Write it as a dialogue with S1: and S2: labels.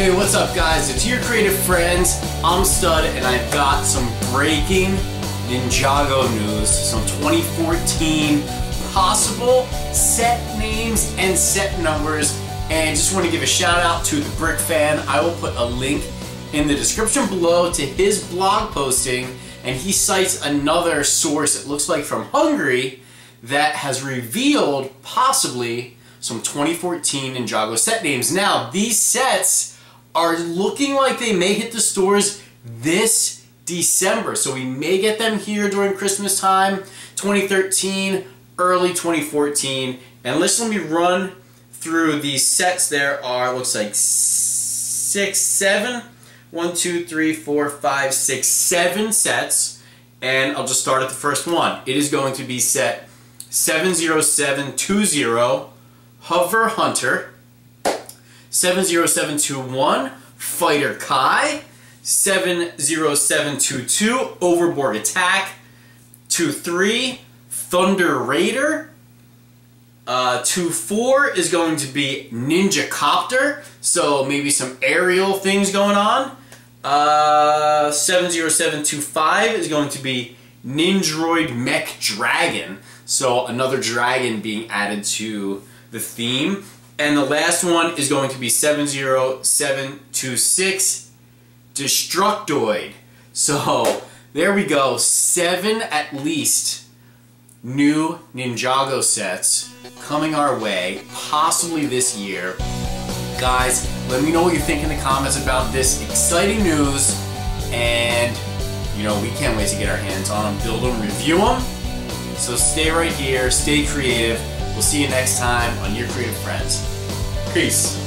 S1: Hey, what's up guys? It's your creative friends. I'm Stud and I've got some breaking Ninjago news, some 2014 possible set names and set numbers, and just want to give a shout out to the Brick Fan. I will put a link in the description below to his blog posting, and he cites another source, it looks like from Hungary, that has revealed possibly some 2014 Ninjago set names. Now, these sets are looking like they may hit the stores this December, so we may get them here during Christmas time, 2013, early 2014. And let me run through these sets. There are, looks like 7 sets, and I'll just start at the first one. It is going to be set 70720 Hover Hunter, 70721 Fighter Kai, 70722 OverBorg Attack, 23 Thunder Raider, 24 is going to be NinjaCopter, so maybe some aerial things going on. 70725 is going to be Nindroid MechDragon, so another dragon being added to the theme. And the last one is going to be 70726 Destructoid. So there we go, 7 at least new Ninjago sets coming our way, possibly this year. Guys, let me know what you think in the comments about this exciting news, and you know, we can't wait to get our hands on them, build them, review them. So stay right here, stay creative. We'll see you next time on Your Creative Friends. Peace.